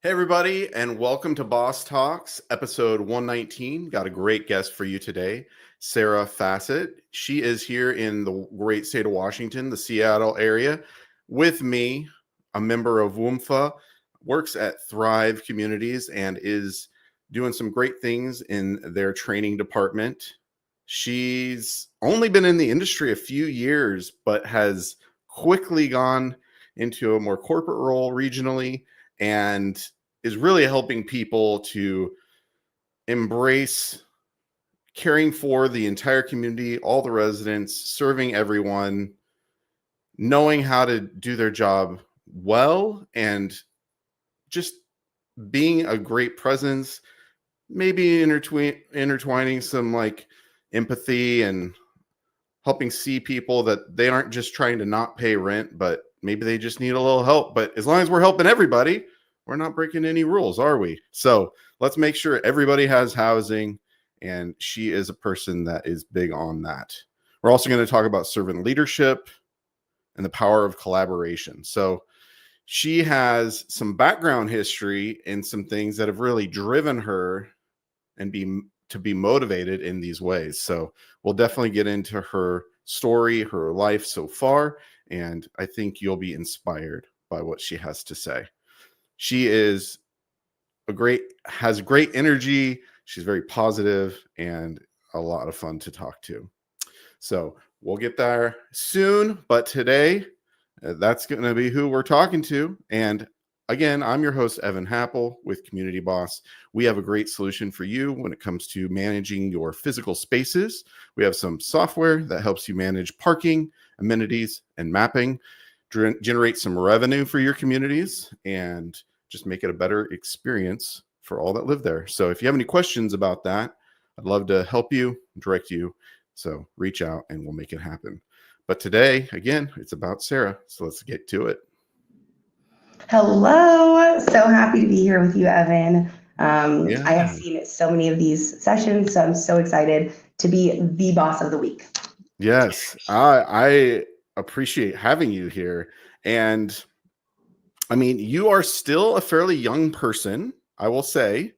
Hey, everybody, and welcome to Boss Talks, episode 119. Got a great guest for you today, Sarah Fassett. She is here in the great state of Washington, the Seattle area, with me, a member of WUMFA, works at Thrive Communities, and is doing some great things in their training department. She's only been in the industry a few years, but has quickly gone into a more corporate role regionally and is really helping people to embrace caring for the entire community, all the residents, serving everyone, knowing how to do their job well, and just being a great presence, maybe intertwining some like empathy and helping see people that they aren't just trying to not pay rent, but maybe they just need a little help. But as long as we're helping everybody, we're not breaking any rules, are we? So let's make sure everybody has housing. And she is a person that is big on that. We're also going to talk about servant leadership and the power of collaboration. So she has some background history and some things that have really driven her and to be motivated in these ways. So we'll definitely get into her story, her life so far, and I think you'll be inspired by what she has to say. She has great energy. She's very positive and a lot of fun to talk to. So we'll get there soon, but today that's going to be who we're talking to. And again, I'm your host, Evan Happel with Community Boss. We have a great solution for you when it comes to managing your physical spaces. We have some software that helps you manage parking, amenities, and mapping, generate some revenue for your communities, and just make it a better experience for all that live there. So if you have any questions about that, I'd love to help you, direct you. So reach out and we'll make it happen. But today, again, it's about Sarah. So let's get to it. Hello. So happy to be here with you, Evan. I have seen so many of these sessions, so I'm so excited to be the boss of the week. Yes, I appreciate having you here. And I mean, you are still a fairly young person, I will say.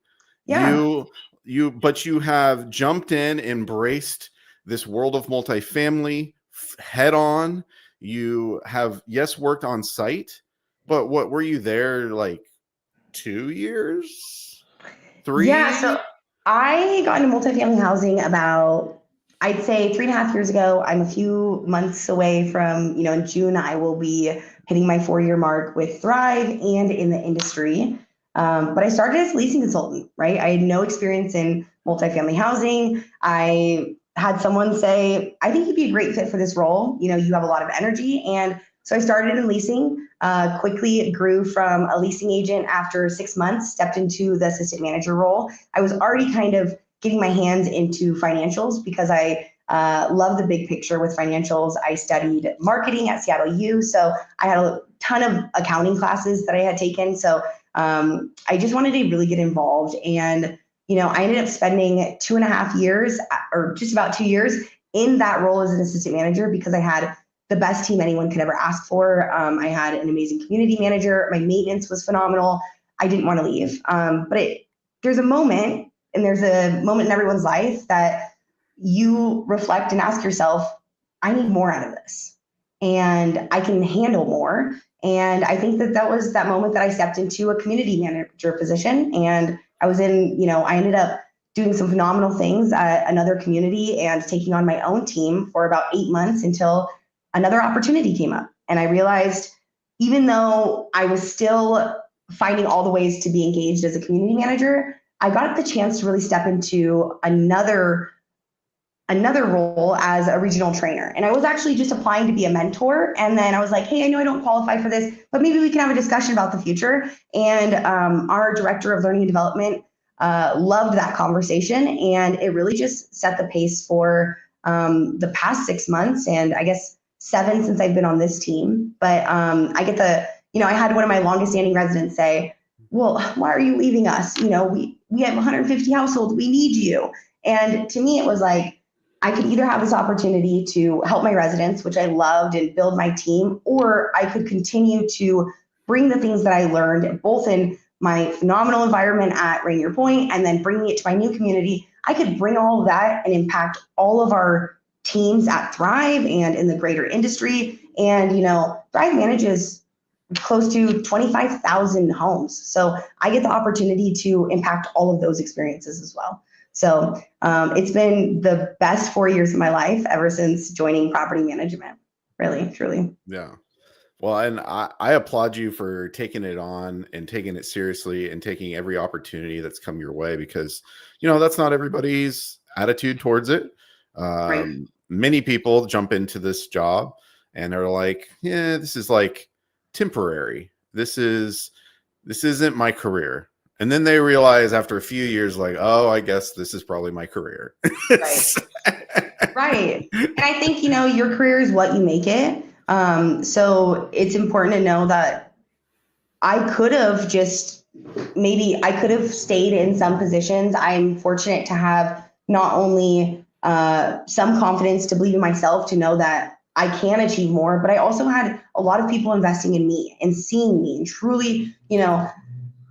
Yeah. But you have jumped in, embraced this world of multifamily head on. You have, yes, worked on site, but what were you there like 2 years? 3? Yeah. So I got into multifamily housing about, I'd say 3.5 years ago. I'm a few months away from, in June, I will be hitting my 4-year mark with Thrive and in the industry. But I started as a leasing consultant, right? I had no experience in multifamily housing. I had someone say, I think you'd be a great fit for this role. You have a lot of energy. And so I started in leasing, quickly grew from a leasing agent after 6 months, stepped into the assistant manager role. I was already kind of getting my hands into financials because I love the big picture with financials. I studied marketing at Seattle U, so I had a ton of accounting classes that I had taken. So I just wanted to really get involved. And, I ended up spending 2.5 years, or just about 2 years, in that role as an assistant manager because I had the best team anyone could ever ask for. I had an amazing community manager. My maintenance was phenomenal. I didn't want to leave. But there's a moment, and there's a moment in everyone's life that you reflect and ask yourself, I need more out of this, and I can handle more. And I think that was that moment that I stepped into a community manager position. And I was I ended up doing some phenomenal things at another community and taking on my own team for about 8 months until another opportunity came up. And I realized, even though I was still finding all the ways to be engaged as a community manager, I got the chance to really step into another role as a regional trainer. And I was actually just applying to be a mentor. And then I was like, hey, I know I don't qualify for this, but maybe we can have a discussion about the future. And our director of learning and development loved that conversation. And it really just set the pace for the past 6 months, and I guess 7 since I've been on this team. But I get I had one of my longest standing residents say, well, why are you leaving us? We have 150 households. We need you. And to me, it was like, I could either have this opportunity to help my residents, which I loved, and build my team, or I could continue to bring the things that I learned, both in my phenomenal environment at Rainier Point and then bringing it to my new community, I could bring all of that and impact all of our teams at Thrive and in the greater industry. And, Thrive manages close to 25,000 homes. So I get the opportunity to impact all of those experiences as well. So it's been the best 4 years of my life ever since joining property management. Really, truly. Yeah. Well, and I applaud you for taking it on and taking it seriously and taking every opportunity that's come your way, because, that's not everybody's attitude towards it. Right. Many people jump into this job and are like, yeah, this is like temporary. This isn't my career. And then they realize after a few years, like, oh, I guess this is probably my career. Right. Right. And I think, your career is what you make it. So it's important to know that I could have stayed in some positions. I'm fortunate to have not only some confidence to believe in myself, to know that I can achieve more, but I also had a lot of people investing in me and seeing me, and truly,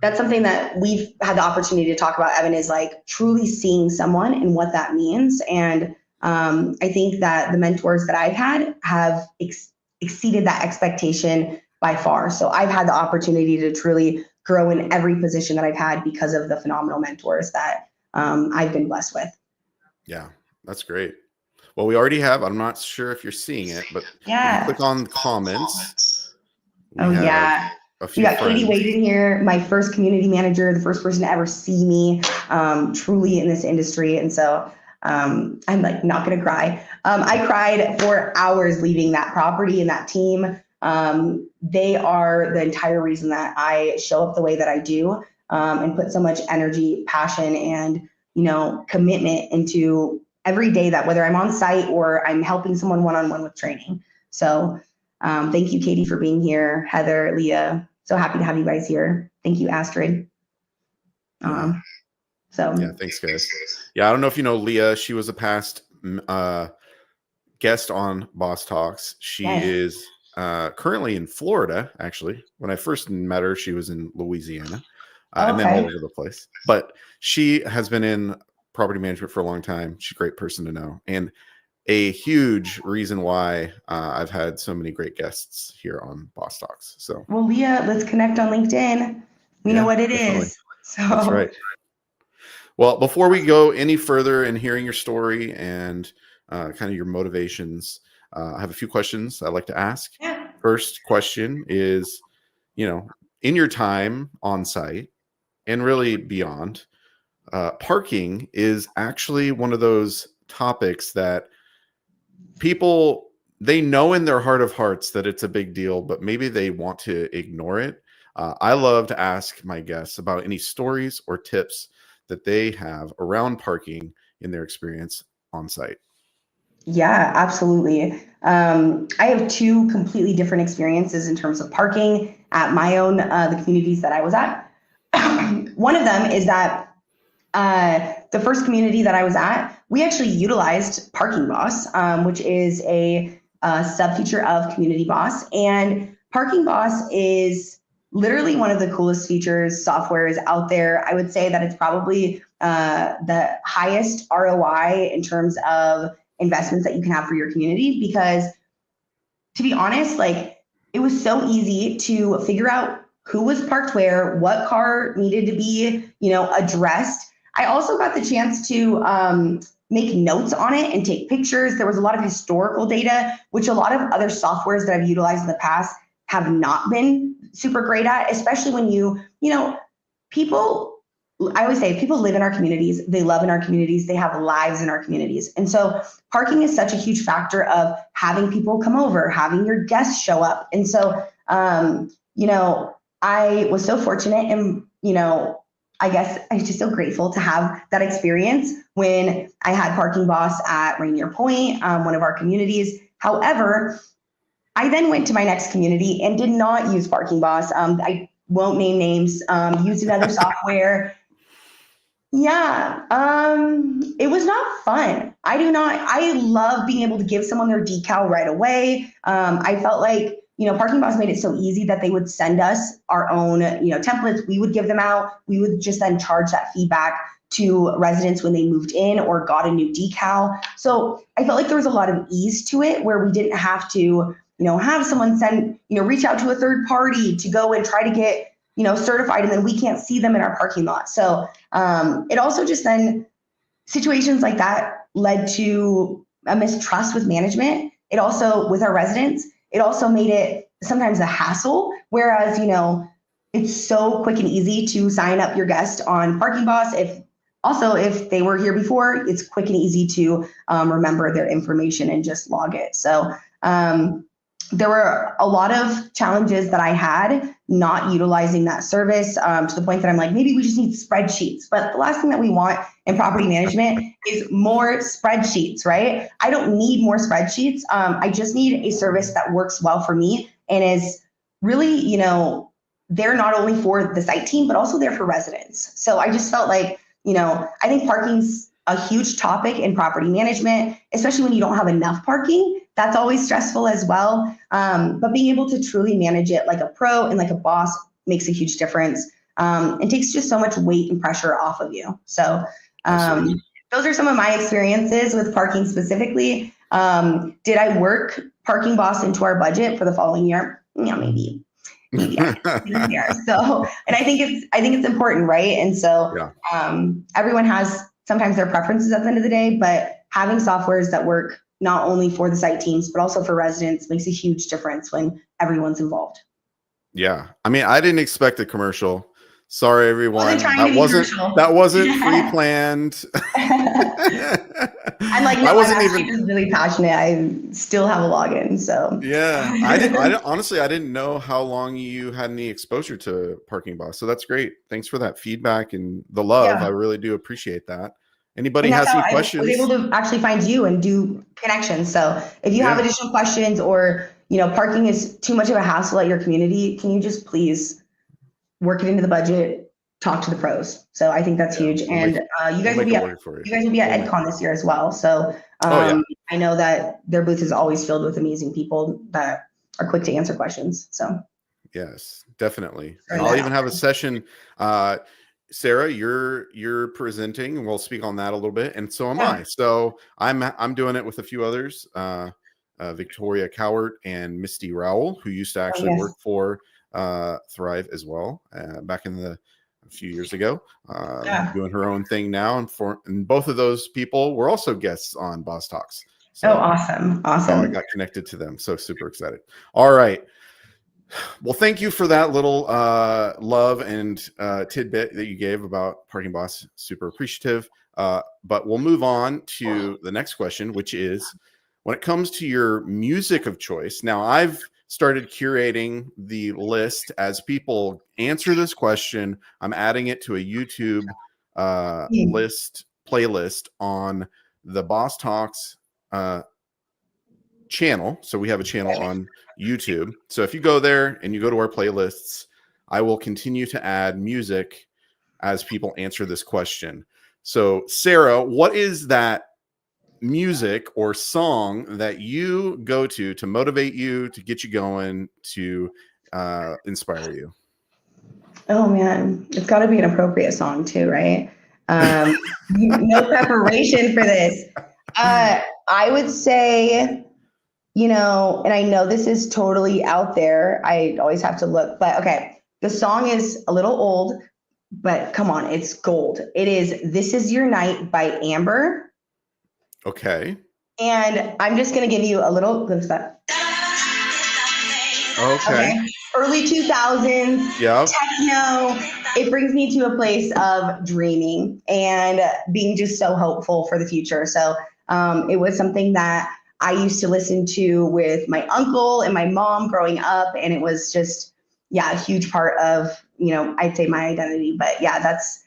that's something that we've had the opportunity to talk about, Evan, is like truly seeing someone and what that means. And I think that the mentors that I've had have exceeded that expectation by far. So I've had the opportunity to truly grow in every position that I've had because of the phenomenal mentors that I've been blessed with. Yeah, that's great. Well, we already have, I'm not sure if you're seeing it, but yeah. If you click on comments. Oh, yeah. We got Katie Wade in here, my first community manager, the first person to ever see me truly in this industry. And so I'm like not going to cry. I cried for hours leaving that property and that team. They are the entire reason that I show up the way that I do and put so much energy, passion, and, commitment into every day, that whether I'm on site or I'm helping someone one-on-one with training. So thank you, Katie, for being here. Heather, Leah, so happy to have you guys here. Thank you, Astrid. Yeah, thanks, guys. Yeah, I don't know if you know Leah. She was a past guest on Boss Talks. She is currently in Florida, actually. When I first met her, she was in Louisiana, and then all over the place. But she has been in property management for a long time. She's a great person to know, and a huge reason why I've had so many great guests here on Boss Talks. So, well, Leah, let's connect on LinkedIn. We know what it is. So that's right. Well, before we go any further in hearing your story and kind of your motivations, I have a few questions I'd like to ask. Yeah. First question is, in your time on site and really beyond, parking is actually one of those topics that people, they know in their heart of hearts that it's a big deal, but maybe they want to ignore it. I love to ask my guests about any stories or tips that they have around parking in their experience on site. Yeah, absolutely. I have two completely different experiences in terms of parking at my own, the communities that I was at. One of them is that the first community that I was at, we actually utilized Parking Boss, which is a sub-feature of Community Boss. And Parking Boss is literally one of the coolest features, softwares out there. I would say that it's probably the highest ROI in terms of investments that you can have for your community, because to be honest, it was so easy to figure out who was parked where, what car needed to be, addressed. I also got the chance to make notes on it and take pictures. There was a lot of historical data, which a lot of other softwares that I've utilized in the past have not been super great at, especially when people, I always say, people live in our communities, they love in our communities, they have lives in our communities. And so parking is such a huge factor of having people come over, having your guests show up. And so, I was so fortunate, and, I guess I'm just so grateful to have that experience when I had Parking Boss at Rainier Point, one of our communities. However, I then went to my next community and did not use Parking Boss. I won't name names, used another software. Yeah, it was not fun. I love being able to give someone their decal right away. I felt like, Parking Boss made it so easy that they would send us our own, templates. We would give them out. We would just then charge that feedback to residents when they moved in or got a new decal. So I felt like there was a lot of ease to it where we didn't have to, have someone reach out to a third party to go and try to get, certified, and then we can't see them in our parking lot. So it also just then situations like that led to a mistrust with management. It also, with our residents, it also made it sometimes a hassle. Whereas, it's so quick and easy to sign up your guest on Parking Boss. If they were here before, it's quick and easy to remember their information and just log it. So there were a lot of challenges that I had not utilizing that service to the point that I'm like, maybe we just need spreadsheets. But the last thing that we want in property management is more spreadsheets, right? I don't need more spreadsheets. I just need a service that works well for me and is really, they're not only for the site team, but also there for residents. So I just felt like, I think parking's a huge topic in property management, especially when you don't have enough parking. That's always stressful as well. But being able to truly manage it like a pro and like a boss makes a huge difference. It takes just so much weight and pressure off of you. So those are some of my experiences with parking specifically. Did I work Parking Boss into our budget for the following year? Yeah, maybe. Yeah. So, and I think it's important, right? And so everyone has sometimes their preferences at the end of the day, but having softwares that work not only for the site teams, but also for residents makes a huge difference when everyone's involved. Yeah. I mean, I didn't expect a commercial. Sorry, everyone. That wasn't pre-planned. I'm like, no, I'm actually just really passionate. I still have a login, so. Yeah, I didn't know how long you had any exposure to Parking Boss. So that's great. Thanks for that feedback and the love. Yeah. I really do appreciate that. Anybody has any questions? I was able to actually find you and do connections. So if you have additional questions or, parking is too much of a hassle at your community, can you just please work it into the budget, talk to the pros. So I think that's huge. And you guys will be at EdCon this year as well. So I know that their booth is always filled with amazing people that are quick to answer questions. So yes, definitely. I'll even have a session. Sarah, you're presenting, and we'll speak on that a little bit. And so am I. So I'm doing it with a few others, Victoria Cowart and Misty Rowell, who used to actually work for Thrive as well back in a few years ago, doing her own thing now. And both of those people were also guests on Boss Talks. So, awesome. So I got connected to them. So super excited. All right. Well, thank you for that little love and tidbit that you gave about Parking Boss. Super appreciative. But we'll move on to the next question, which is when it comes to your music of choice. Now, I've started curating the list as people answer this question. I'm adding it to a YouTube playlist on the Boss Talks channel. So we have a channel on YouTube. So if you go there and you go to our playlists, I will continue to add music as people answer this question. So Sarah, what is that music or song that you go to motivate you, to get you going, to inspire you? Oh man, it's got to be an appropriate song too, right? No preparation for this. I would say, and I know this is totally out there. I always have to look, but okay. The song is a little old, but come on, it's gold. It is "This Is Your Night" by Amber. Okay. And I'm just going to give you a little glimpse of that. Okay. Early 2000s, techno. It brings me to a place of dreaming and being just so hopeful for the future. So it was something that I used to listen to with my uncle and my mom growing up. And it was just, a huge part of, I'd say my identity. But that's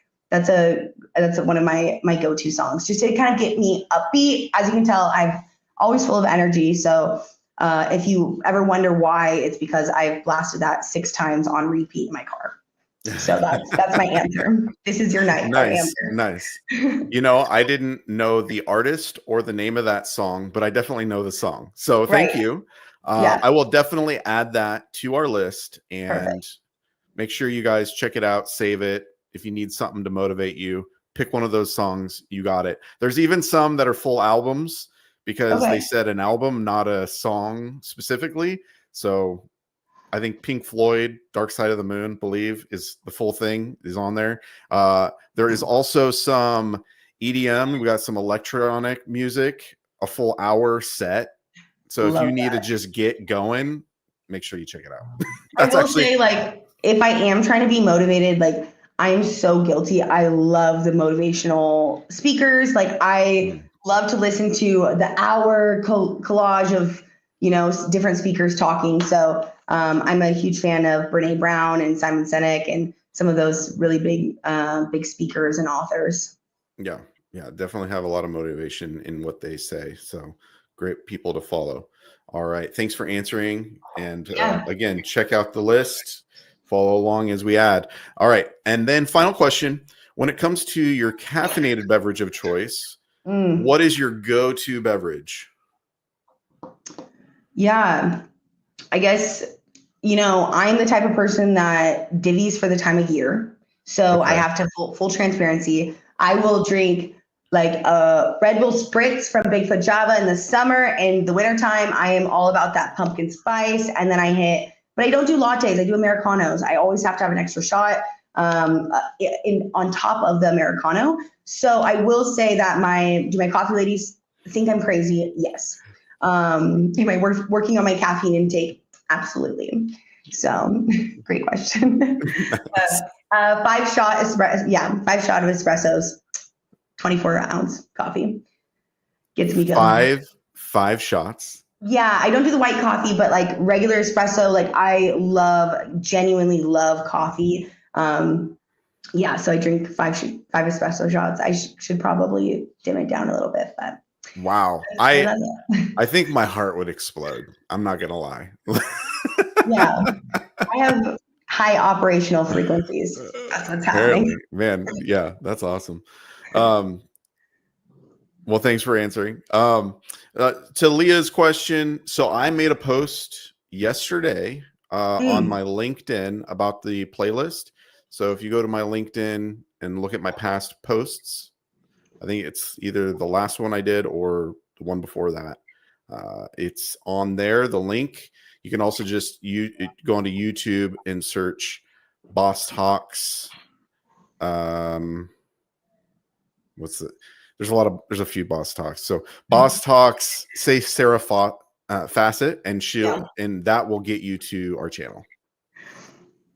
one of my go-to songs, just to kind of get me upbeat. As you can tell, I'm always full of energy. So if you ever wonder why, it's because I've blasted that 6 times on repeat in my car. So that's my answer. This Is Your Night. Nice. I didn't know the artist or the name of that song, but I definitely know the song. So thank you. Yeah. I will definitely add that to our list and Perfect. make sure you guys check it out, save it. If you need something to motivate you, pick one of those songs. You got it. There's even some that are full albums because they Okay. said an album, not a song specifically. So I think Pink Floyd, Dark Side of the Moon, Believe is the full thing is on there. There is also some EDM. We got some electronic music, a full hour set. So if Love you need to that. just get going, make sure you check it out. I That's will actually, say, like, if I am trying to be motivated, like, I'm so guilty. I love the motivational speakers. Like, I love to listen to the hour collage of, different speakers talking. So I'm a huge fan of Brene Brown and Simon Sinek and some of those really big speakers and authors. yeah, definitely have a lot of motivation in what they say. So great people to follow. All right. Thanks for answering. And Yeah. again, check out the list, follow along as we add. All right. And then final question, when it comes to your caffeinated beverage of choice, what is your go-to beverage? Yeah. I guess, I'm the type of person that divvies for the time of year. So I Okay. have to full transparency. I will drink like a Red Bull Spritz from Bigfoot Java in the summer. And the wintertime, I am all about that pumpkin spice. And then but I don't do lattes. I do Americanos. I always have to have an extra shot on top of the Americano. So I will say that do my coffee ladies think I'm crazy? Yes. Am I working on my caffeine intake? Absolutely. So, great question. 5 shot espresso. Yeah, 5 shot of espressos, 24-ounce coffee gets me going. Five shots. Yeah, I don't do the white coffee, but like regular espresso. Like I genuinely love coffee. Yeah, so I drink five espresso shots. I should probably dim it down a little bit, but Wow. that's I think my heart would explode. I'm not gonna lie. yeah, I have high operational frequencies. That's what's happening. Apparently, man. Yeah, that's awesome. Well, thanks for answering. To Leah's question, so I made a post yesterday on my LinkedIn about the playlist. So if you go to my LinkedIn and look at my past posts, I think it's either the last one I did or the one before that. It's on there, the link. You can also just go onto YouTube and search Boss Talks. There's a few Boss Talks. So Boss Talks, say Sarah Fassett, and and that will get you to our channel.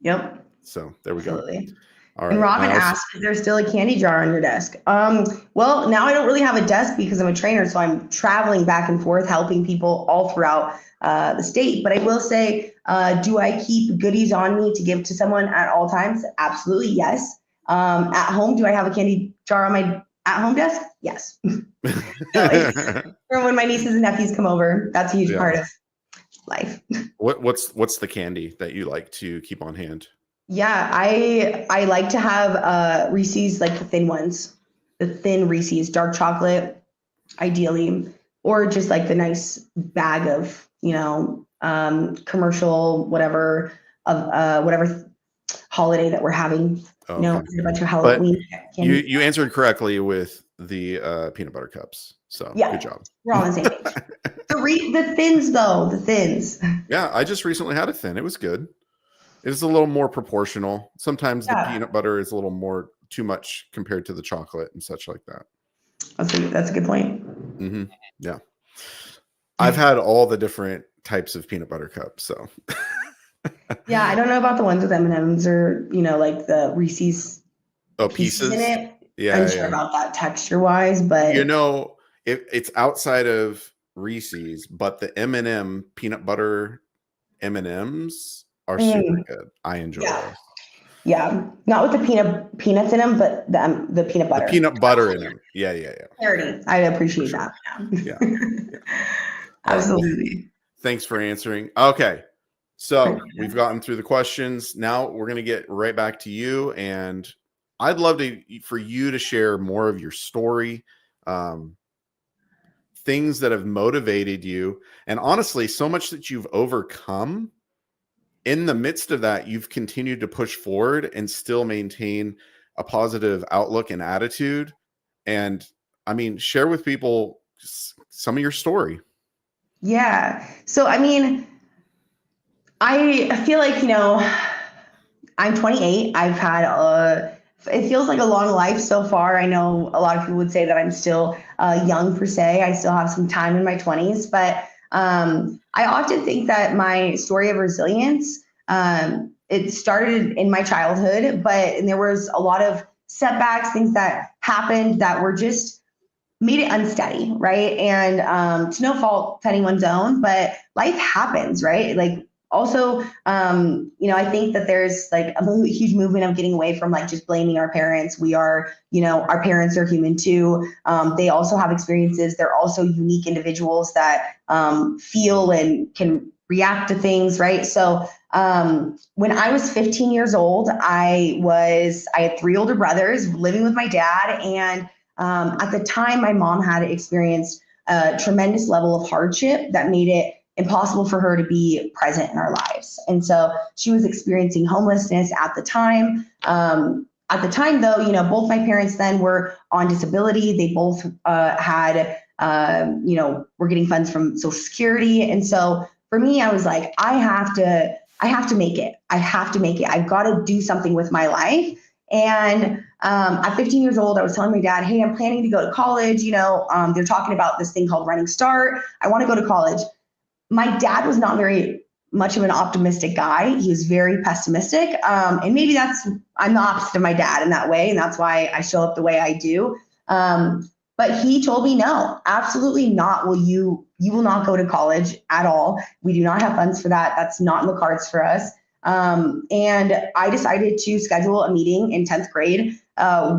Yep. So there we Absolutely. go. All And right. Robin asked, is there still a candy jar on your desk? Well, now I don't really have a desk because I'm a trainer, so I'm traveling back and forth helping people all throughout the state. But I will say, do I keep goodies on me to give to someone at all times? Absolutely, yes. At home, do I have a candy jar on my at-home desk? Yes. For when my nieces and nephews come over, that's a huge part of life. What's the candy that you like to keep on hand? Yeah, I like to have Reese's, like the thin ones, the thin Reese's, dark chocolate, ideally, or just like the nice bag of, commercial whatever of whatever holiday that we're having. Okay. A bunch of Halloween candy. You answered correctly with the peanut butter cups. So good job. We're all on the same page. The thins though, the thins. Yeah, I just recently had a thin. It was good. It's a little more proportional. Sometimes the peanut butter is a little more too much compared to the chocolate and such like that. That's a good point. Mm-hmm. Yeah. I've had all the different types of peanut butter cups. So yeah, I don't know about the ones with M&Ms or, like the Reese's pieces in it. Yeah. I'm sure about that texture wise, but it's outside of Reese's, but the M&M peanut butter M&Ms are super good. I enjoy those. Yeah, not with the peanuts in them, but the peanut butter. The peanut butter in them. Yeah. Clarity. I appreciate that. Yeah. Absolutely. Well, thanks for answering. Okay. So we've gotten through the questions. Now we're going to get right back to you. And I'd love for you to share more of your story, things that have motivated you, and honestly, so much that you've overcome. In the midst of that, you've continued to push forward and still maintain a positive outlook and attitude. And I mean, share with people some of your story. Yeah. So, I mean, I feel like, I'm 28. I've had it feels like a long life so far. I know a lot of people would say that I'm still young per se. I still have some time in my 20s, but I often think that my story of resilience, it started in my childhood, and there was a lot of setbacks, things that happened that were just made it unsteady, right? And to no fault to anyone's own, but life happens, right? Like also, I think that there's like a huge movement of getting away from like just blaming our parents. We are, our parents are human too. They also have experiences. They're also unique individuals that feel and can react to things, right? So when I was 15 years old, I had 3 older brothers living with my dad, and at the time, my mom had experienced a tremendous level of hardship that made it impossible for her to be present in our lives. And so she was experiencing homelessness at the time. Though, both my parents then were on disability. They both were getting funds from Social Security. And so for me, I was like, I have to make it. I have to make it. I've got to do something with my life. And at 15 years old, I was telling my dad, hey, I'm planning to go to college. They're talking about this thing called Running Start. I want to go to college. My dad was not very much of an optimistic guy. He was very pessimistic. And maybe I'm the opposite of my dad in that way. And that's why I show up the way I do. But he told me, no, absolutely not. You will not go to college at all. We do not have funds for that. That's not in the cards for us. And I decided to schedule a meeting in 10th grade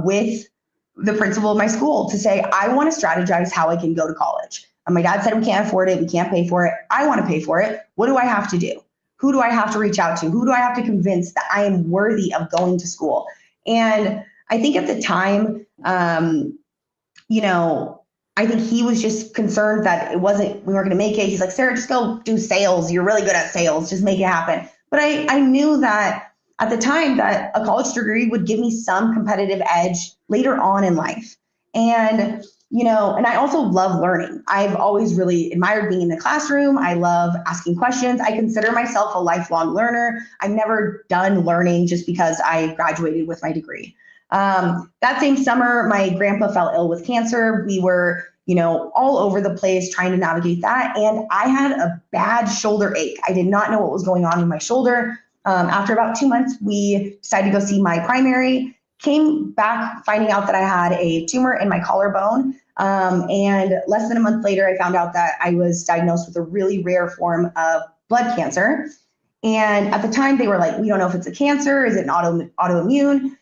with the principal of my school to say, I want to strategize how I can go to college. And my dad said, we can't afford it. We can't pay for it. I want to pay for it. What do I have to do? Who do I have to reach out to? Who do I have to convince that I am worthy of going to school? And I think at the time, I think he was just concerned that we weren't going to make it. He's like, Sarah, just go do sales. You're really good at sales. Just make it happen. But I knew that at the time that a college degree would give me some competitive edge later on in life. And, and I also love learning. I've always really admired being in the classroom. I love asking questions. I consider myself a lifelong learner. I'm never done learning just because I graduated with my degree. That same summer, my grandpa fell ill with cancer. We were all over the place trying to navigate that. And I had a bad shoulder ache. I did not know what was going on in my shoulder. After about 2 months, we decided to go see my primary, came back finding out that I had a tumor in my collarbone. And less than a month later, I found out that I was diagnosed with a really rare form of blood cancer. And at the time, they were like, we don't know if it's a cancer. Is it an autoimmune?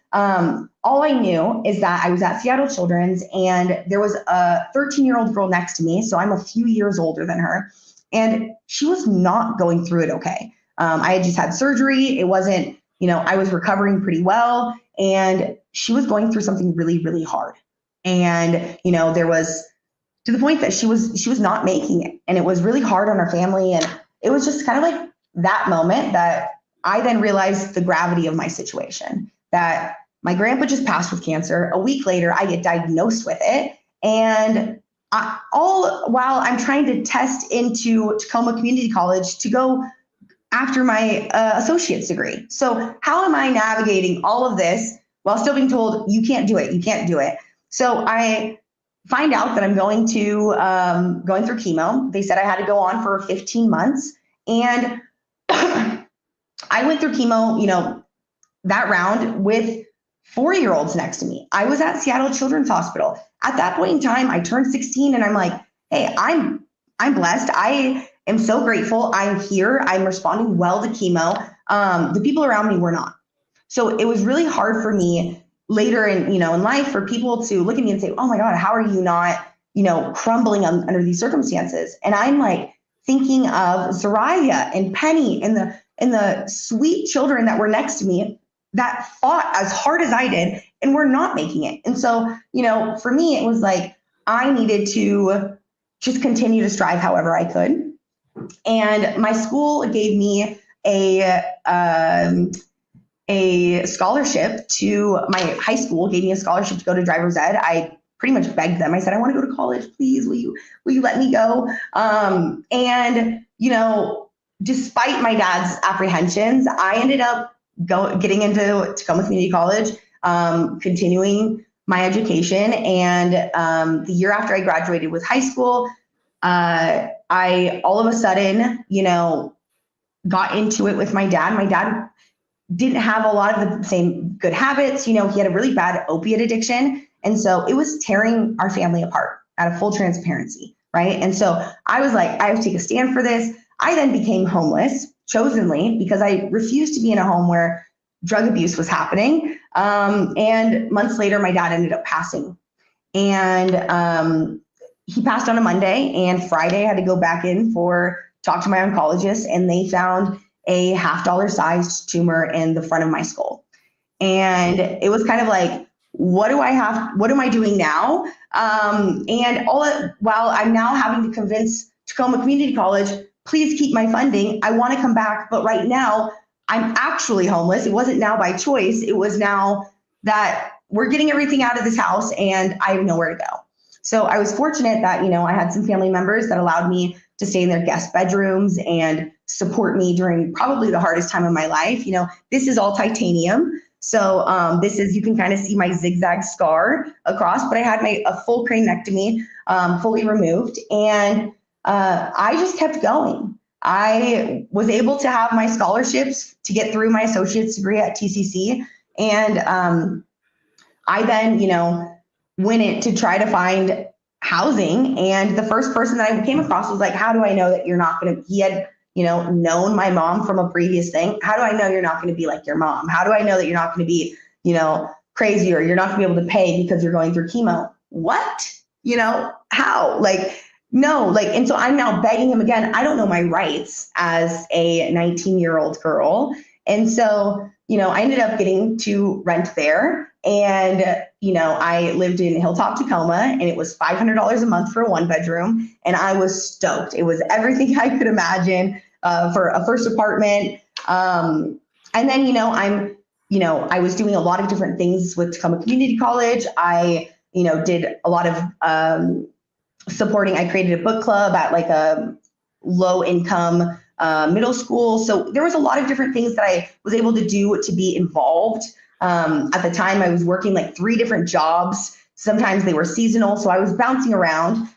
All I knew is that I was at Seattle Children's, and there was a 13-year-old girl next to me. So I'm a few years older than her. And she was not going through it okay. I had just had surgery. It wasn't, I was recovering pretty well. And she was going through something really, really hard. And, there was to the point that she was not making it. And it was really hard on our family. And it was just kind of like that moment that I then realized the gravity of my situation, that my grandpa just passed with cancer. A week later, I get diagnosed with it. And all while I'm trying to test into Tacoma Community College to go after my associate's degree. So how am I navigating all of this while still being told, you can't do it, you can't do it? So I find out that I'm going through chemo. They said I had to go on for 15 months. And I went through chemo, that round with 4-year-olds next to me. I was at Seattle Children's Hospital. At that point in time, I turned 16 and I'm like, hey, I'm blessed. I am so grateful. I'm here. I'm responding well to chemo. The people around me were not. So it was really hard for me later in life for people to look at me and say, oh my God, how are you not, crumbling under these circumstances? And I'm like thinking of Zariah and Penny and the sweet children that were next to me that fought as hard as I did and were not making it. And so, for me, it was like, I needed to just continue to strive however I could. And my school gave me a scholarship to my high school, gave me a scholarship to go to driver's ed. I pretty much begged them. I said, I want to go to college, please. Will you let me go? And, you know, despite my dad's apprehensions, I ended up getting into Tacoma Community College, continuing my education. And the year after I graduated with high school, I all of a sudden, you know, got into it with my dad. My dad didn't have a lot of the same good habits. You know, he had a really bad opiate addiction. And so it was tearing our family apart out of full transparency, right? And so I was like, I have to take a stand for this. I then became homeless, chosenly, because I refused to be in a home where drug abuse was happening. And months later, my dad ended up passing. And he passed on a Monday, and Friday I had to go back in for talk to my oncologist, and they found a $half sized tumor in the front of my skull. And it was kind of like, what am I doing now? While I'm now having to convince Tacoma Community College, please keep my funding. I want to come back, but right now I'm actually homeless. It wasn't now by choice. It was now that we're getting everything out of this house and I have nowhere to go. So I was fortunate that, you know, I had some family members that allowed me to stay in their guest bedrooms and support me during probably the hardest time of my life. You know, this is all titanium. So this is, you can kind of see my zigzag scar across, but I had a full craniectomy, fully removed. And I just kept going. I was able to have my scholarships to get through my associate's degree at TCC. And I then, you know, went in to try to find housing. And the first person that I came across was like, how do I know that you're not going to, he had, you know, known my mom from a previous thing. How do I know you're not going to be like your mom? How do I know that you're not going to be, you know, crazy, or you're not going to be able to pay because you're going through chemo? What? You know, how? Like, no, like, and so I'm now begging him again. I don't know my rights as a 19-year-old girl. And so, you know, I ended up getting to rent there. And, you know, I lived in Hilltop, Tacoma, and it was $500 a month for a 1-bedroom. And I was stoked. It was everything I could imagine for a first apartment. And then, you know, I was doing a lot of different things with Tacoma Community College. I, you know, did a lot of supporting. I created a book club at like a low income middle school. So there was a lot of different things that I was able to do to be involved. At the time I was working like 3 different jobs. Sometimes they were seasonal. So I was bouncing around.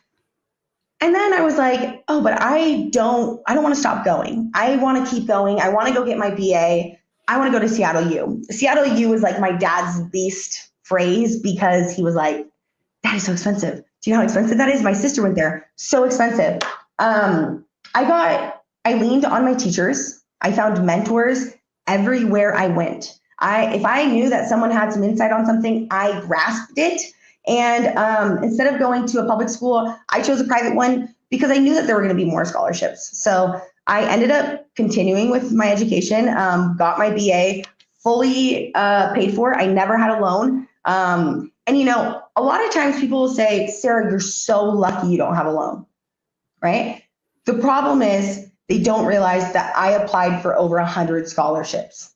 And then I was like, oh, but I don't want to stop going. I want to keep going. I want to go get my BA. I want to go to Seattle U. Seattle U is like my dad's least phrase, because he was like, that is so expensive. Do you know how expensive that is? My sister went there. So expensive. I leaned on my teachers. I found mentors everywhere I went. If I knew that someone had some insight on something, I grasped it. And instead of going to a public school, I chose a private one because I knew that there were going to be more scholarships. So I ended up continuing with my education, got my BA fully paid for. I never had a loan. And, you know, a lot of times people will say, Sarah, you're so lucky you don't have a loan, right? The problem is they don't realize that I applied for over 100 scholarships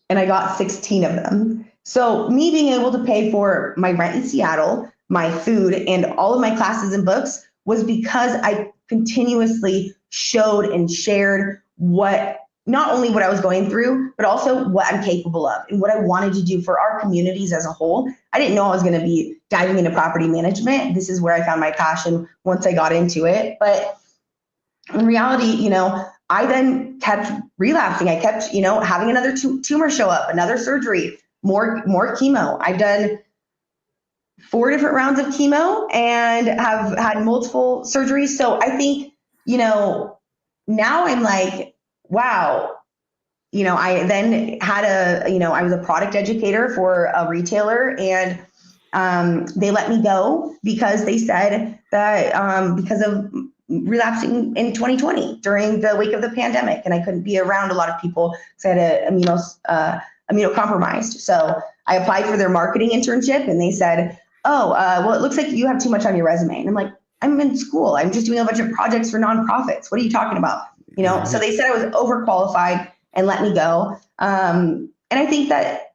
and I got 16 of them. So me being able to pay for my rent in Seattle, my food, and all of my classes and books was because I continuously showed and shared not only what I was going through, but also what I'm capable of and what I wanted to do for our communities as a whole. I didn't know I was going to be diving into property management. This is where I found my passion once I got into it. But in reality, you know, I then kept relapsing. I kept, you know, having another tumor show up, another surgery, more chemo. I've done 4 different rounds of chemo and have had multiple surgeries. So I think, you know, now I'm like, wow, you know, I then had I was a product educator for a retailer, and they let me go because they said that because of relapsing in 2020 during the wake of the pandemic, and I couldn't be around a lot of people because I had immunocompromised. So I applied for their marketing internship, and they said, oh, well, it looks like you have too much on your resume. And I'm like, I'm in school. I'm just doing a bunch of projects for nonprofits. What are you talking about? So they said I was overqualified and let me go. And I think that,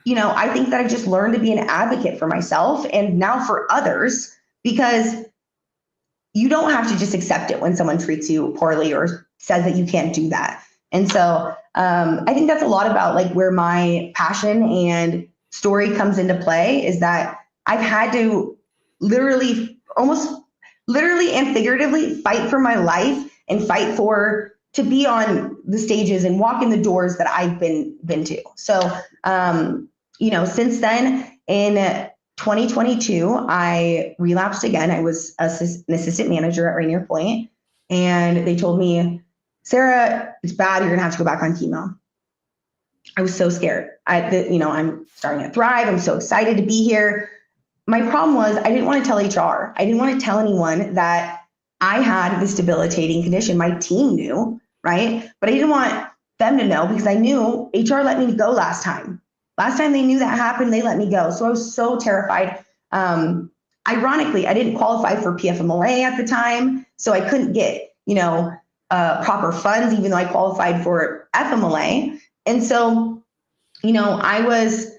I just learned to be an advocate for myself and now for others, because you don't have to just accept it when someone treats you poorly or says that you can't do that. And so I think that's a lot about like where my passion and story comes into play, is that I've had to almost literally and figuratively fight for my life and fight to be on the stages and walk in the doors that I've been to. So, since then in 2022, I relapsed again. I was an assistant manager at Rainier Point, and they told me, Sarah, it's bad. You're going to have to go back on chemo. I was so scared. I'm starting at Thrive. I'm so excited to be here. My problem was I didn't want to tell HR. I didn't want to tell anyone that I had this debilitating condition. My team knew, right? But I didn't want them to know, because I knew HR let me go last time. Last time they knew that happened, they let me go. So I was so terrified. Ironically, I didn't qualify for PFMLA at the time, so I couldn't get, proper funds, even though I qualified for FMLA. And so, I was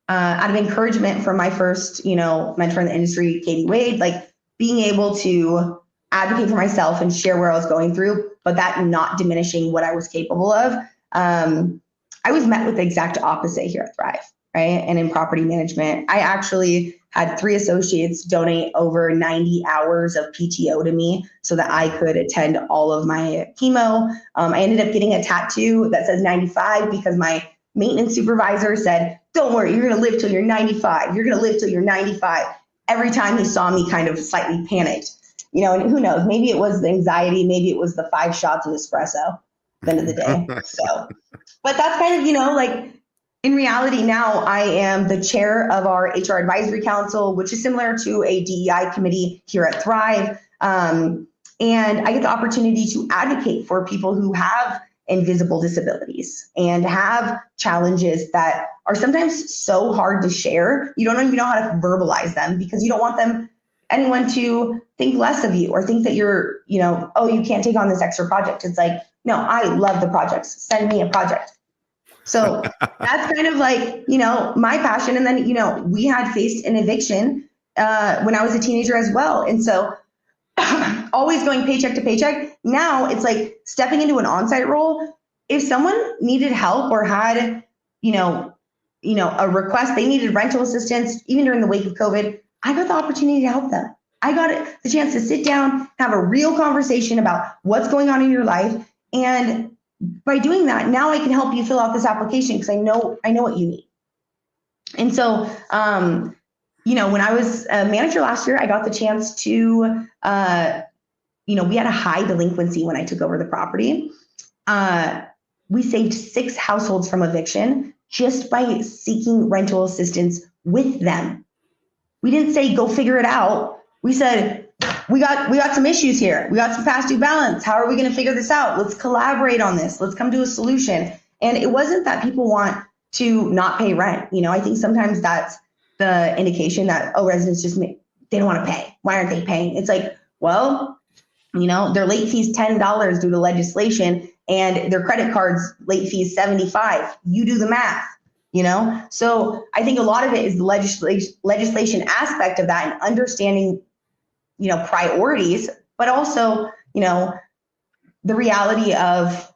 out of encouragement from my first, mentor in the industry, Katie Wade, like being able to advocate for myself and share where I was going through, but that not diminishing what I was capable of. I was met with the exact opposite here at Thrive, right? And in property management, I actually had 3 associates donate over 90 hours of PTO to me so that I could attend all of my chemo. I ended up getting a tattoo that says 95 because my maintenance supervisor said, don't worry, you're going to live till you're 95. You're going to live till you're 95. Every time he saw me kind of slightly panicked, and who knows, maybe it was the anxiety, maybe it was the 5 shots of espresso at the end of the day. So, but that's kind of, like in reality now I am the chair of our HR advisory council, which is similar to a DEI committee here at Thrive. And I get the opportunity to advocate for people who have invisible disabilities and have challenges that are sometimes so hard to share. You don't even know how to verbalize them, because you don't want anyone to think less of you or think that you're, oh, you can't take on this extra project. It's like, no, I love the projects. Send me a project. So that's kind of like, my passion. And then, we had faced an eviction when I was a teenager as well. And so always going paycheck to paycheck. Now it's like stepping into an on-site role. If someone needed help or had, a request, they needed rental assistance, even during the wake of COVID, I got the opportunity to help them. I got the chance to sit down, have a real conversation about what's going on in your life. And by doing that, now I can help you fill out this application because I know what you need. And so, when I was a manager last year, I got the chance to, we had a high delinquency when I took over the property. We saved 6 households from eviction just by seeking rental assistance with them. We didn't say, go figure it out. We said, we got some issues here. We got some past due balance. How are we going to figure this out? Let's collaborate on this. Let's come to a solution. And it wasn't that people want to not pay rent. I think sometimes that's the indication that, residents they don't want to pay. Why aren't they paying? It's like, well, their late fee's $10 due to legislation and their credit card's late fee is $75. You do the math, So I think a lot of it is the legislation aspect of that and understanding, priorities, but also, the reality of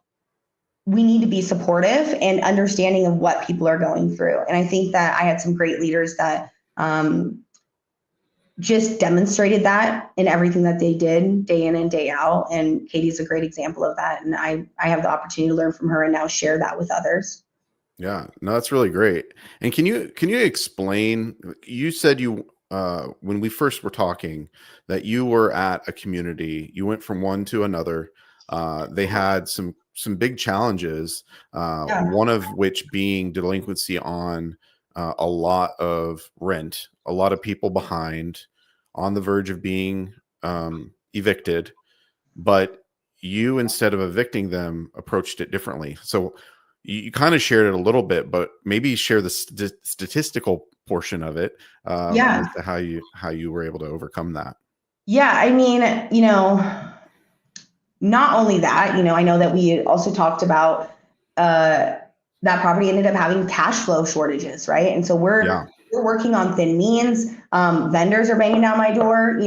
we need to be supportive and understanding of what people are going through. And I think that I had some great leaders that just demonstrated that in everything that they did day in and day out. And Katie's a great example of that. And I have the opportunity to learn from her and now share that with others. Yeah, no, that's really great. And can you explain, you said when we first were talking that you were at a community, you went from one to another. They had some big challenges, one of which being delinquency on a lot of rent, a lot of people behind, on the verge of being evicted, but you, instead of evicting them, approached it differently. So you kind of shared it a little bit, but maybe share the statistical portion of it as to how you were able to overcome that. Yeah, I mean, not only that, I know that we also talked about that property ended up having cash flow shortages, right? And so Yeah. we're working on thin means. Vendors are banging down my door.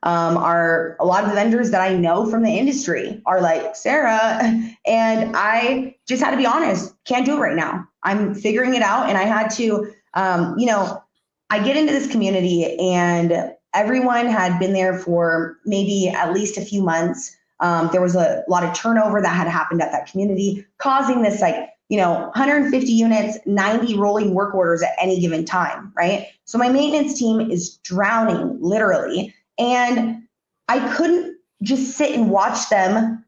Are a lot of the vendors that I know from the industry are like, Sarah, and I just had to be honest, can't do it right now. I'm figuring it out, and I had to, I get into this community, and everyone had been there for maybe at least a few months. There was a lot of turnover that had happened at that community, causing this 150 units, 90 rolling work orders at any given time, right? So my maintenance team is drowning, literally. And I couldn't just sit and watch them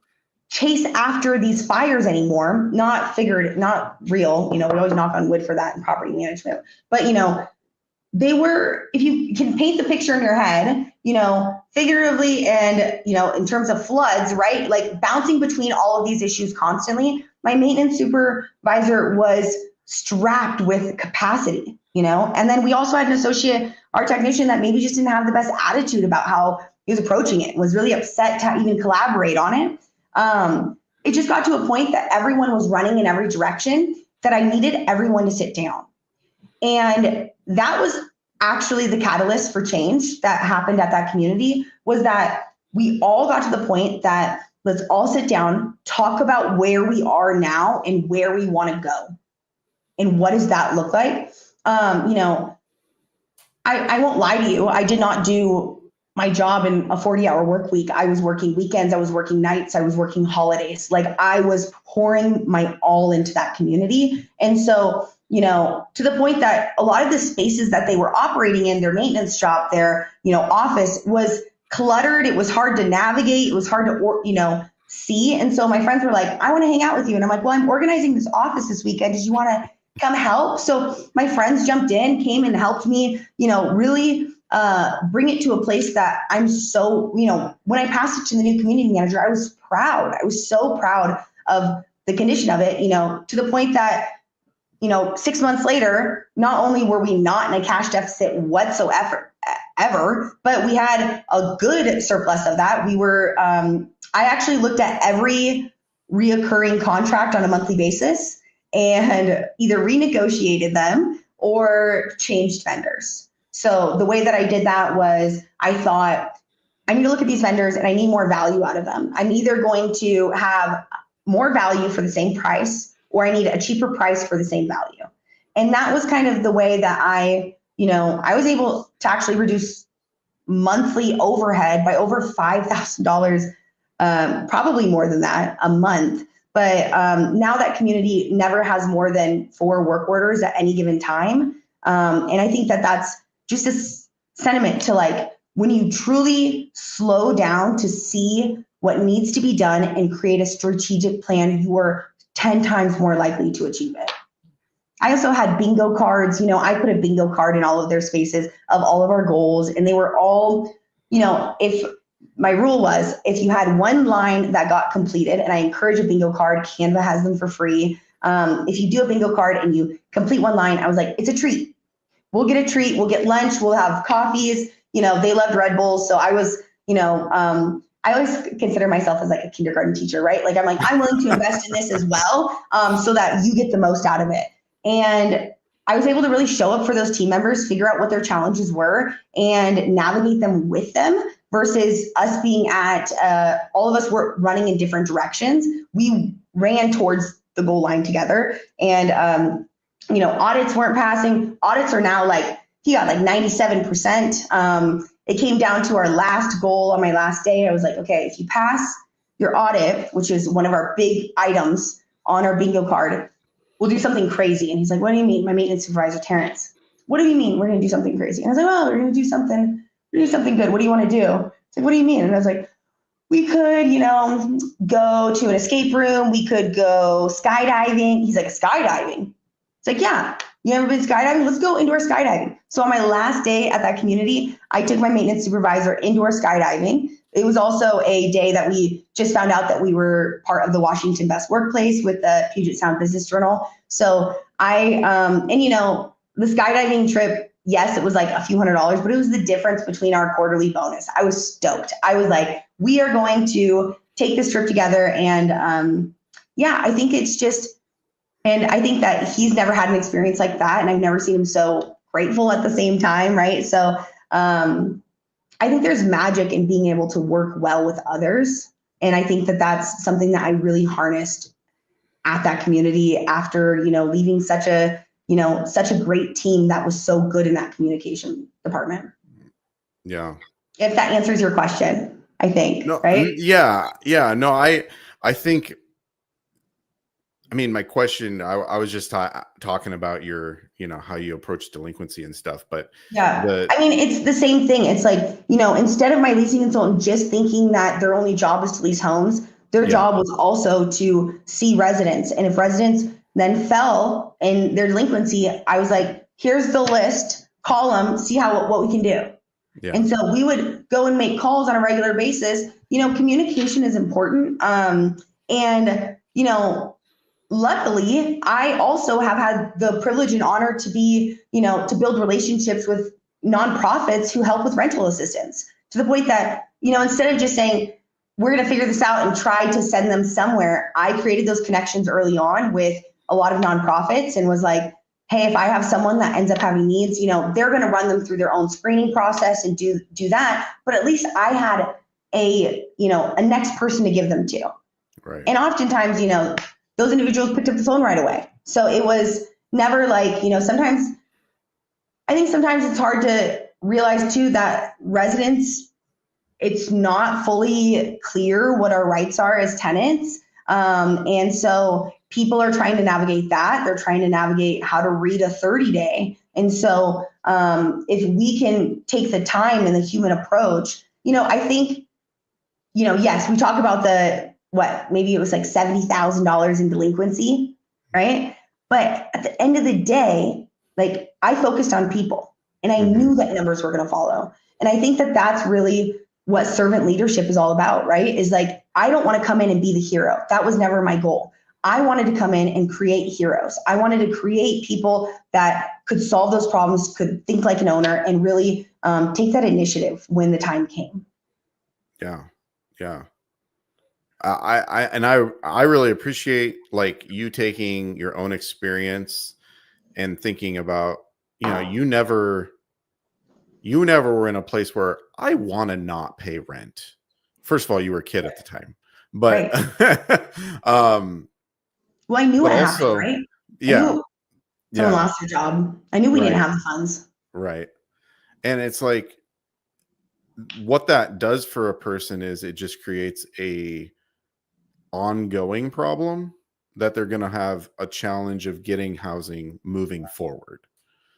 chase after these fires anymore. Not real. We always knock on wood for that in property management. But, they were, if you can paint the picture in your head, figuratively and, in terms of floods, right? Like bouncing between all of these issues constantly. My maintenance supervisor was strapped with capacity, and then we also had an associate, our technician, that maybe just didn't have the best attitude about how he was approaching it, was really upset to even collaborate on it. It just got to a point that everyone was running in every direction that I needed everyone to sit down. And that was actually the catalyst for change that happened at that community, was that we all got to the point that let's all sit down, talk about where we are now and where we want to go. And what does that look like? I won't lie to you. I did not do my job in a 40-hour work week. I was working weekends. I was working nights. I was working holidays. Like I was pouring my all into that community. And so, to the point that a lot of the spaces that they were operating in, their maintenance shop, their, office, was cluttered. It was hard to navigate. It was hard to, see. And so my friends were like, I want to hang out with you. And I'm like, well, I'm organizing this office this weekend. Did you want to come help? So my friends jumped in, came and helped me, really bring it to a place that I'm so, when I passed it to the new community manager, I was proud. I was so proud of the condition of it, to the point that, 6 months later, not only were we not in a cash deficit whatsoever, but we had a good surplus of that. We were, I actually looked at every reoccurring contract on a monthly basis and either renegotiated them or changed vendors. So the way that I did that was I thought, I need to look at these vendors and I need more value out of them. I'm either going to have more value for the same price, or I need a cheaper price for the same value. And that was kind of the way that I was able to actually reduce monthly overhead by over $5,000, probably more than that a month. But now that community never has more than 4 work orders at any given time. And I think that that's just a sentiment to, like, when you truly slow down to see what needs to be done and create a strategic plan, you are 10 times more likely to achieve it. I also had bingo cards. I put a bingo card in all of their spaces of all of our goals, and they were all, if my rule was, if you had one line that got completed, and I encourage a bingo card, Canva has them for free. If you do a bingo card and you complete one line, I was like, it's a treat. We'll get a treat. We'll get lunch. We'll have coffees. They loved Red Bulls. So I was, I always consider myself as like a kindergarten teacher, right? Like, I'm willing to invest in this as well, so that you get the most out of it. And I was able to really show up for those team members, figure out what their challenges were, and navigate them with them, versus us being at, all of us were running in different directions. We ran towards the goal line together, and, audits weren't passing. Audits are now he got 97%. It came down to our last goal on my last day. I was like, okay, if you pass your audit, which is one of our big items on our bingo card, we'll do something crazy. And he's like, what do you mean? My maintenance supervisor, Terrence, what do you mean we're going to do something crazy? And I was like, well, we're going to do something good. What do you want to do? It's like, what do you mean? And I was like, we could, go to an escape room. We could go skydiving. He's like, skydiving? It's like, yeah. You ever been skydiving? Let's go indoor skydiving. So on my last day at that community, I took my maintenance supervisor indoor skydiving. It was also a day that we just found out that we were part of the Washington Best Workplace with the Puget Sound Business Journal. So the skydiving trip, yes, it was like a few $100s, but it was the difference between our quarterly bonus. I was stoked. I was like, we are going to take this trip together. And yeah, I think it's just, and I think that he's never had an experience like that. And I've never seen him so grateful at the same time. Right. So I think there's magic in being able to work well with others. And I think that that's something that I really harnessed at that community after, leaving such a great team that was so good in that communication department. Yeah. If that answers your question, I think, No, right? yeah. No, I think, I mean, my question, I was just talking about your, how you approach delinquency and stuff, but yeah, I mean, it's the same thing. It's like, instead of my leasing consultant just thinking that their only job is to lease homes, their job was also to see residents. And if residents then fell in their delinquency, I was like, here's the list, call them, see what we can do. Yeah. And so we would go and make calls on a regular basis. Communication is important. And, luckily, I also have had the privilege and honor to be, to build relationships with nonprofits who help with rental assistance, to the point that, instead of just saying, we're going to figure this out and try to send them somewhere, I created those connections early on with a lot of nonprofits and was like, hey, if I have someone that ends up having needs, they're going to run them through their own screening process and do that. But at least I had a next person to give them to. Right. And oftentimes, those individuals picked up the phone right away. So it was never like, sometimes it's hard to realize too that residents, it's not fully clear what our rights are as tenants. And so people are trying to navigate that. They're trying to navigate how to read a 30-day. And so if we can take the time and the human approach, I think, yes, we talk about maybe it was like $70,000 in delinquency, right? But at the end of the day, like, I focused on people and I knew that numbers were going to follow. And I think that that's really what servant leadership is all about, right? Is like, I don't want to come in and be the hero. That was never my goal. I wanted to come in and create heroes. I wanted to create people that could solve those problems, could think like an owner, and really take that initiative when the time came. Yeah. Yeah. I really appreciate like you taking your own experience and thinking about, you never were in a place where I want to not pay rent. First of all, you were a kid at the time, but well, I knew it happened, right? Yeah. Someone lost their job. I knew we didn't have the funds. Right. And it's like, what that does for a person is it just creates a ongoing problem that they're going to have a challenge of getting housing moving forward.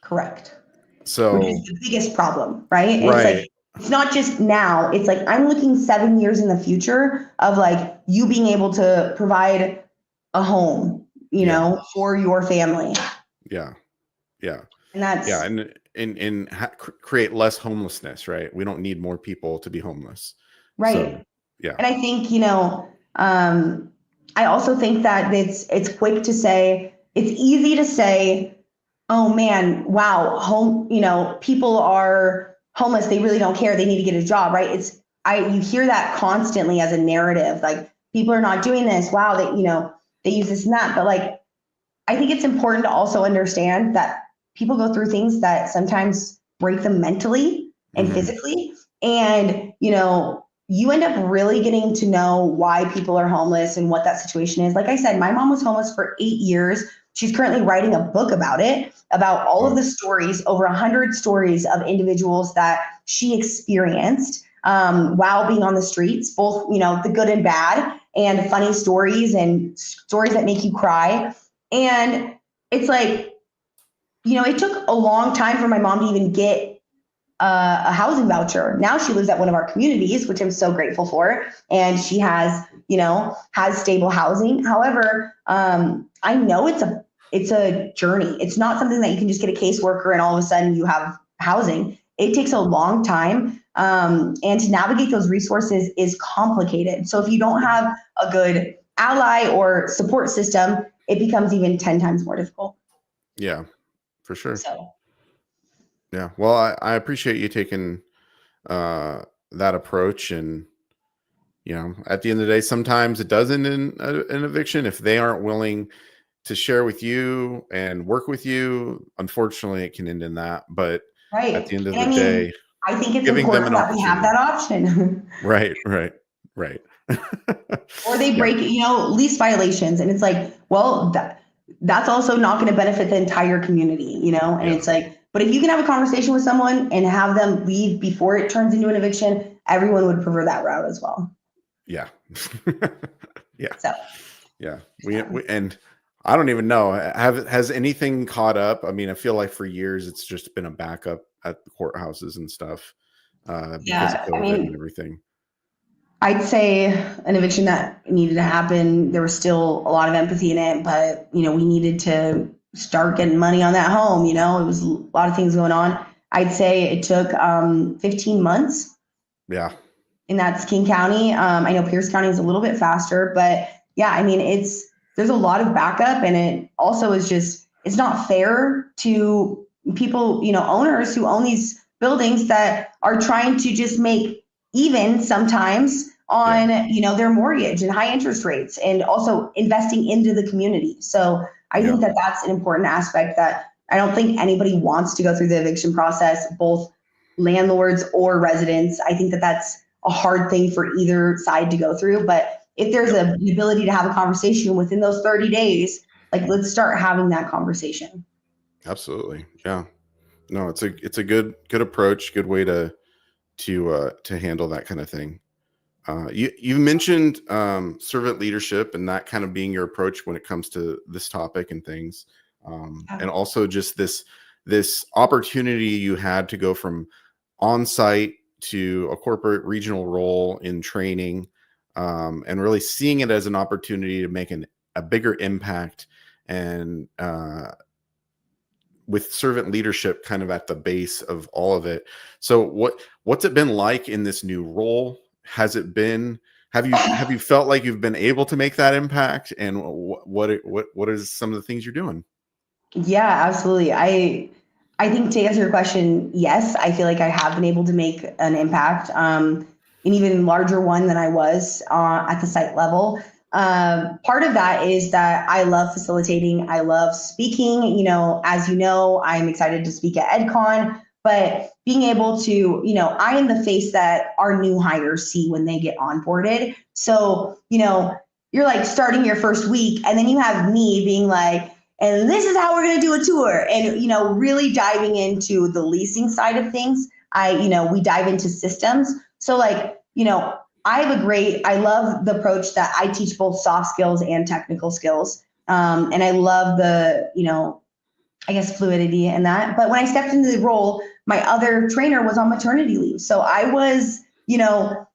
Correct. So, which is the biggest problem, right? It's like, it's not just now. It's like, I'm looking 7 years in the future of like you being able to provide a home, for your family. Yeah. Yeah. And that's, and create less homelessness, right? We don't need more people to be homeless. Right. So, yeah. And I think, I also think that it's quick to say, it's easy to say, oh man, wow, people are homeless. They really don't care. They need to get a job, right? You hear that constantly as a narrative, like people are not doing this. Wow, they use this and that. But like, I think it's important to also understand that people go through things that sometimes break them mentally and physically. And, you end up really getting to know why people are homeless and what that situation is. Like I said, my mom was homeless for 8 years. She's currently writing a book about it, about all of the stories, over 100 stories of individuals that she experienced while being on the streets, both, the good and bad, and funny stories and stories that make you cry. And it's like, it took a long time for my mom to even get a housing voucher. Now she lives at one of our communities, which I'm so grateful for. And she has stable housing. However, I know it's a journey. It's not something that you can just get a caseworker and all of a sudden you have housing. It takes a long time. And to navigate those resources is complicated. So if you don't have a good ally or support system, it becomes even 10 times more difficult. Yeah, for sure. So. Yeah. Well, I appreciate you taking that approach. And, at the end of the day, sometimes it does end in an eviction if they aren't willing to share with you and work with you. Unfortunately, it can end in that. But at Right. the end of And the I mean, day, I think it's giving them important an that we have that opportunity. option. Right, right, right. Or they Yeah, break, lease violations. And it's like, well, that's also not going to benefit the entire community. And yeah, it's like, but if you can have a conversation with someone and have them leave before it turns into an eviction, everyone would prefer that route as well. yeah. Yeah, So, yeah. We um, and I don't even know. Has anything caught up? I mean, I feel like for years it's just been a backup at the courthouses and stuff, because of yeah, I COVID and mean, everything. I'd say an eviction that needed to happen, there was still a lot of empathy in it, but we needed to start getting money on that home. It was a lot of things going on. I'd say it took 15 months, Yeah, and that's King County. I know Pierce County is a little bit faster, but yeah, I mean, there's a lot of backup, and it also is just it's not fair to people, owners who own these buildings that are trying to just make even sometimes yeah, on their mortgage and high interest rates, and also investing into the community. So I think yeah. that that's an important aspect that I don't think anybody wants to go through the eviction process, both landlords or residents. I think that that's a hard thing for either side to go through. But if there's Yep. an ability to have a conversation within those 30 days, like let's start having that conversation. Absolutely. Yeah. No, it's a good approach, good way to handle that kind of thing. You mentioned servant leadership and that kind of being your approach when it comes to this topic and things, and also just this opportunity you had to go from on site to a corporate regional role in training, and really seeing it as an opportunity to make a bigger impact, and with servant leadership kind of at the base of all of it. So what's it been like in this new role? Has it been have you felt like you've been able to make that impact? And what is some of the things you're doing? Yeah, absolutely. I think to answer your question, yes, I feel like I have been able to make an impact, an even larger one than I was at the site level. Part of that is that I love facilitating. I love speaking. As you know, I'm excited to speak at EdCon, but being able to, I am the face that our new hires see when they get onboarded. So, you're like starting your first week, and then you have me being like, and this is how we're going to do a tour, and really diving into the leasing side of things. We dive into systems. So like, I love the approach that I teach both soft skills and technical skills. And I love the, I guess, fluidity in that. But when I stepped into the role, my other trainer was on maternity leave. So I was,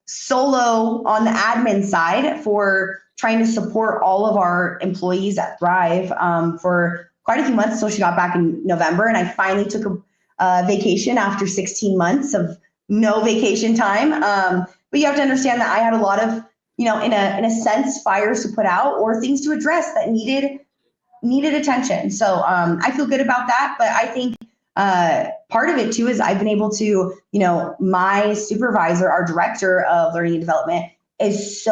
solo on the admin side for trying to support all of our employees at Thrive, for quite a few months until she got back in November. And I finally took a vacation after 16 months of no vacation time. But you have to understand that I had a lot of, in a sense, fires to put out or things to address that needed attention. So I feel good about that. But I think part of it too is I've been able to, my supervisor, our director of learning and development, is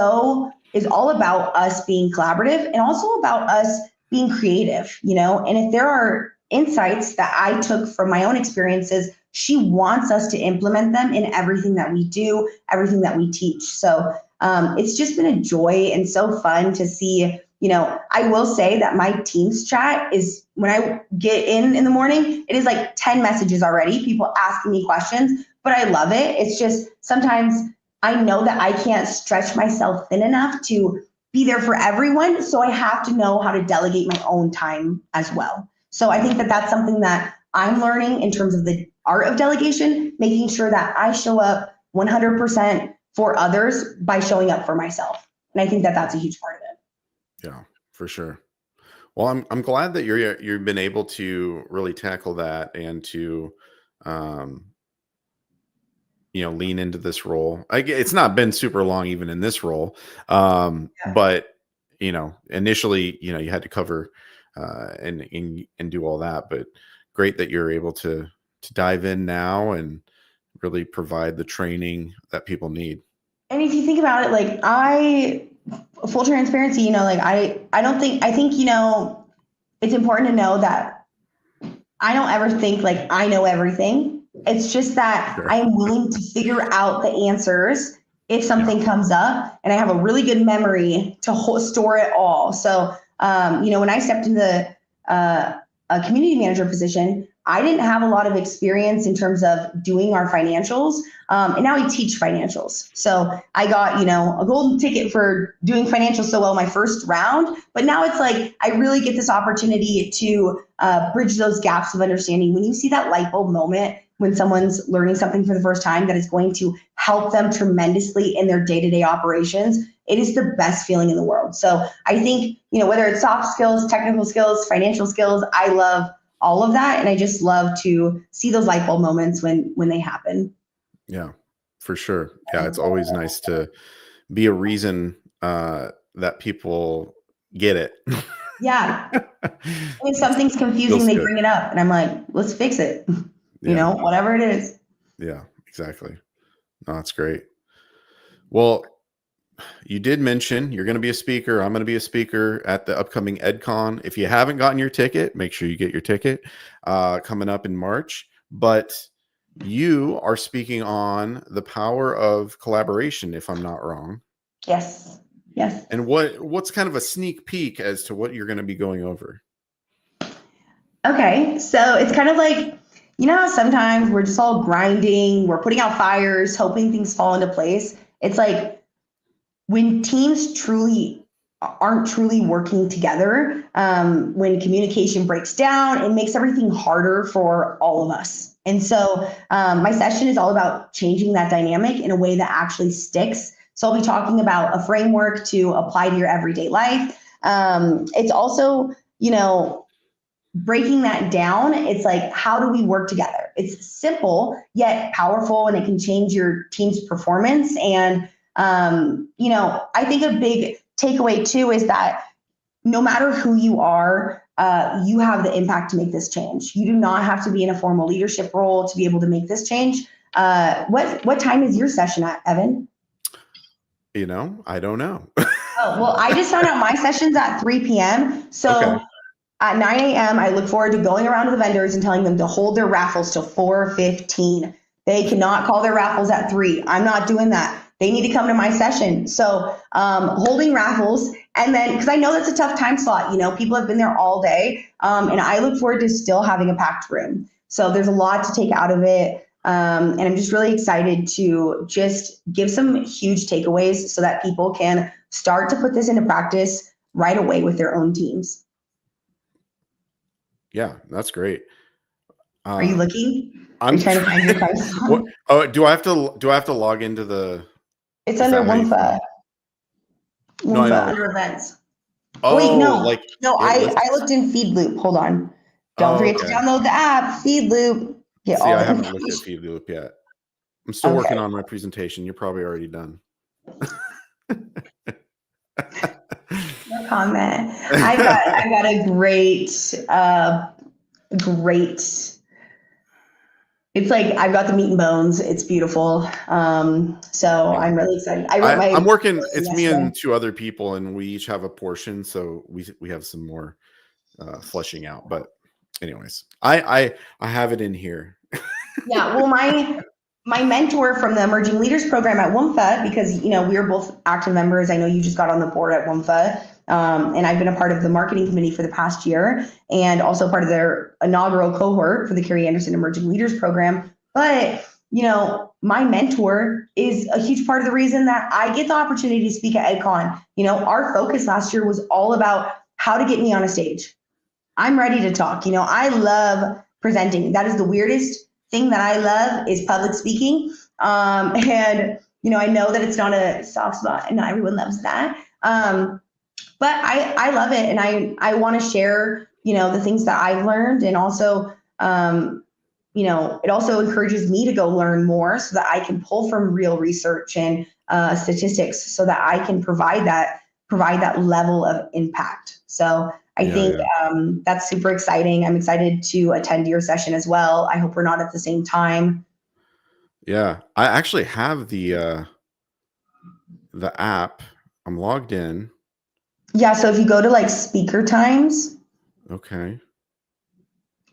all about us being collaborative and also about us being creative. And if there are insights that I took from my own experiences, she wants us to implement them in everything that we do, everything that we teach. So it's just been a joy and so fun to see. I will say that my Teams chat is, when I get in the morning, it is like 10 messages already, people asking me questions, but I love it. It's just sometimes I know that I can't stretch myself thin enough to be there for everyone. So I have to know how to delegate my own time as well. So I think that that's something that I'm learning in terms of the art of delegation, making sure that I show up 100% for others by showing up for myself. And I think that that's a huge part of it. Yeah, for sure. Well, I'm glad that you've been able to really tackle that and to um lean into this role. It's not been super long even in this role. But initially, you had to cover and do all that, but great that you're able to dive in now and really provide the training that people need. And if you think about it, like full transparency, like I think, it's important to know that I don't ever think like I know everything. It's just that Sure. I am willing to figure out the answers if something comes up, and I have a really good memory to store it all. So, when I stepped into a community manager position, I didn't have a lot of experience in terms of doing our financials. And now we teach financials. So I got, a golden ticket for doing financials so well my first round. But now it's like I really get this opportunity to bridge those gaps of understanding. When you see that light bulb moment when someone's learning something for the first time that is going to help them tremendously in their day-to-day operations, it is the best feeling in the world. So I think, whether it's soft skills, technical skills, financial skills, I love all of that. And I just love to see those light bulb moments when they happen. Yeah, for sure. Yeah, it's always nice to be a reason that people get it. Yeah. And if something's confusing, they bring it up. And I'm like, let's fix it. Whatever it is. Yeah, exactly. No, that's great. Well, you did mention you're going to be a speaker. I'm going to be a speaker at the upcoming EdCon. If you haven't gotten your ticket, make sure you get your ticket coming up in March. But you are speaking on the power of collaboration, if I'm not wrong. Yes. Yes. And what's kind of a sneak peek as to what you're going to be going over? Okay. So it's kind of like, how sometimes we're just all grinding, we're putting out fires, hoping things fall into place. It's like when teams aren't truly working together, when communication breaks down, it makes everything harder for all of us. And so my session is all about changing that dynamic in a way that actually sticks. So I'll be talking about a framework to apply to your everyday life. It's also, breaking that down. It's like, how do we work together? It's simple yet powerful, and it can change your team's performance. And I think a big takeaway too is that no matter who you are, you have the impact to make this change. You do not have to be in a formal leadership role to be able to make this change. What time is your session at, Evan? I don't know. Oh, well, I just found out my session's at 3 p.m. So at 9 a.m., I look forward to going around to the vendors and telling them to hold their raffles till 4:15. They cannot call their raffles at 3. I'm not doing that. They need to come to my session. So holding raffles, and then, because I know that's a tough time slot, people have been there all day, and I look forward to still having a packed room. So there's a lot to take out of it. And I'm just really excited to just give some huge takeaways so that people can start to put this into practice right away with their own teams. Yeah, that's great. Are you looking? I'm trying to find your time. Do I have to log into the? It's under WMFA. WMFA under events. Oh, wait, no, I looked in Feedloop. Hold on. Don't forget to download the app, Feedloop. I haven't looked at Feedloop yet. I'm still working on my presentation. You're probably already done. No comment. I got a great. It's like I've got the meat and bones. It's beautiful. So I'm really excited. I'm working. It's me and 2 other people, and we each have a portion. So we have some more fleshing out. But anyways, I have it in here. Yeah. Well, my mentor from the Emerging Leaders Program at WMFA, because we are both active members. I know you just got on the board at WMFA. And I've been a part of the marketing committee for the past year, and also part of their inaugural cohort for the Carrie Anderson Emerging Leaders Program. But, my mentor is a huge part of the reason that I get the opportunity to speak at EdCon. Our focus last year was all about how to get me on a stage. I'm ready to talk. I love presenting. That is the weirdest thing that I love, is public speaking. And, I know that it's not a soft spot and not everyone loves that. But I love it, and I want to share, the things that I've learned, and also, it also encourages me to go learn more so that I can pull from real research and statistics so that I can provide that provide that level of impact. So I think that's super exciting. I'm excited to attend your session as well. I hope we're not at the same time. Yeah, I actually have the app. I'm logged in. Yeah, so if you go to like speaker times, Okay.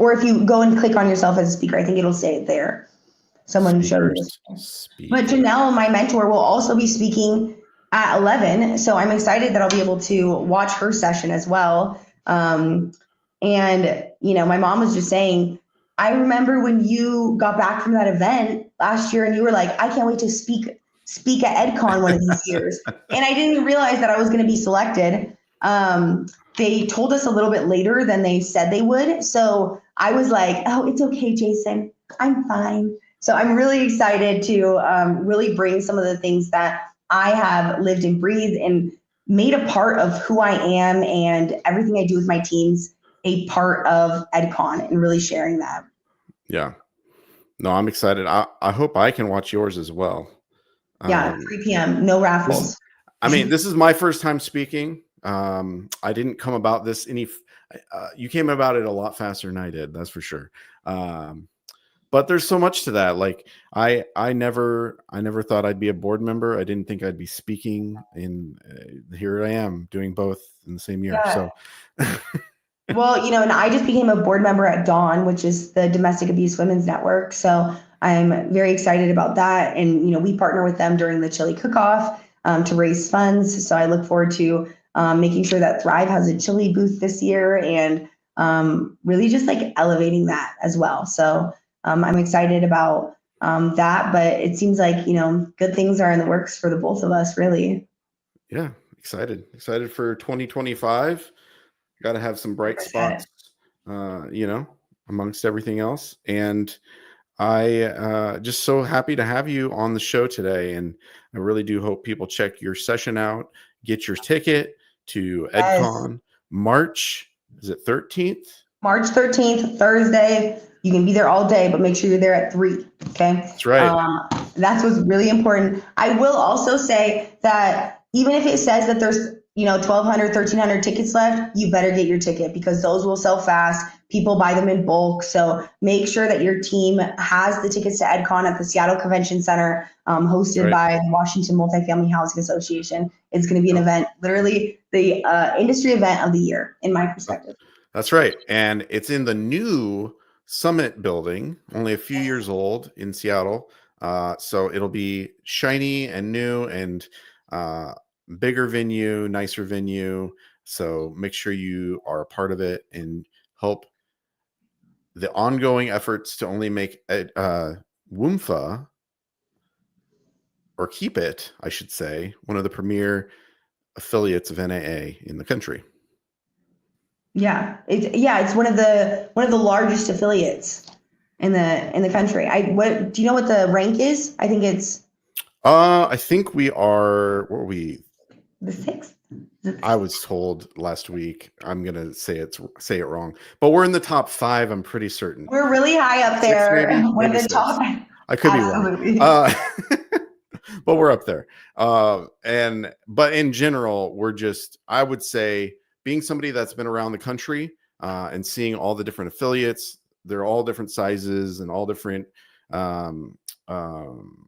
or if you go and click on yourself as a speaker, I think it'll say it there. Someone showed me. But Janelle, my mentor, will also be speaking at 11. So I'm excited that I'll be able to watch her session as well. And, you know, my mom was just saying, I remember when you got back from that event last year and you were like, I can't wait to speak at EdCon one of these years. And I didn't realize that I was going to be selected. They told us a little bit later than they said they would. So I was like, oh, it's okay, Jason. I'm fine. So I'm really excited to really bring some of the things that I have lived and breathed and made a part of who I am and everything I do with my teams a part of EdCon and really sharing that. Yeah. No, I'm excited. I hope I can watch yours as well. Yeah, 3 p.m. No raffles. This is my first time speaking. I didn't come about this you came about it a lot faster than I did. That's for sure. But there's so much to that. Like I never thought I'd be a board member. I didn't think I'd be speaking, and here I am doing both in the same year. Yeah. So, well, you know, and I just became a board member at Dawn, which is the Domestic Abuse Women's Network. So I'm very excited about that. And, you know, we partner with them during the chili cook-off to raise funds. So I look forward to making sure that Thrive has a chili booth this year and really just like elevating that as well. So I'm excited about that, but it seems like, you know, good things are in the works for the both of us, really. Yeah, excited for 2025. Got to have some bright spots, you know, amongst everything else. And I just so happy to have you on the show today. And I really do hope people check your session out, get your ticket to EdCon. March, is it 13th? March 13th, Thursday. You can be there all day, but make sure you're there at 3. Okay. That's right. That's what's really important. I will also say that even if it says that there's, you know, 1,200, 1,300 tickets left, you better get your ticket because those will sell fast. People buy them in bulk. So make sure that your team has the tickets to EdCon at the Seattle Convention Center, hosted by the Washington Multifamily Housing Association. It's going to be an event, literally the industry event of the year, in my perspective. That's right. And it's in the new Summit building, only a few years old in Seattle. So it'll be shiny and new and bigger venue, nicer venue. So make sure you are a part of it and help the ongoing efforts to only make WUMFA, or keep it, I should say, one of the premier affiliates of NAA in the country. Yeah, it's one of the largest affiliates in the country. What do you know what the rank is? I think it's I think we are, what were we? The 6th? I was told last week. I'm gonna say it wrong, but we're in the top 5. I'm pretty certain. We're really high up there. One of the top. I could be wrong. But we're up there. But in general, I would say, being somebody that's been around the country and seeing all the different affiliates, they're all different sizes and all different, I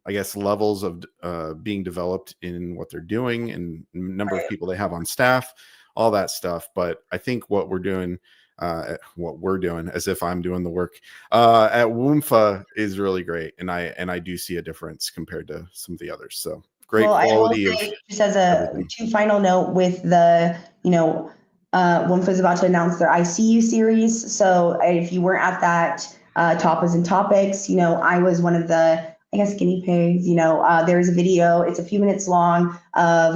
guess, levels of being developed in what they're doing and number of people they have on staff, all that stuff. But I think what we're doing, as if I'm doing the work at WUMFA, is really great. And I do see a difference compared to some of the others. So great quality. Just as a final note with the, you know, WUMFA is about to announce their ICU series. So if you weren't at that Topas and Topics, you know, I was one of the, I guess, guinea pigs. You know, there's a video, it's a few minutes long, of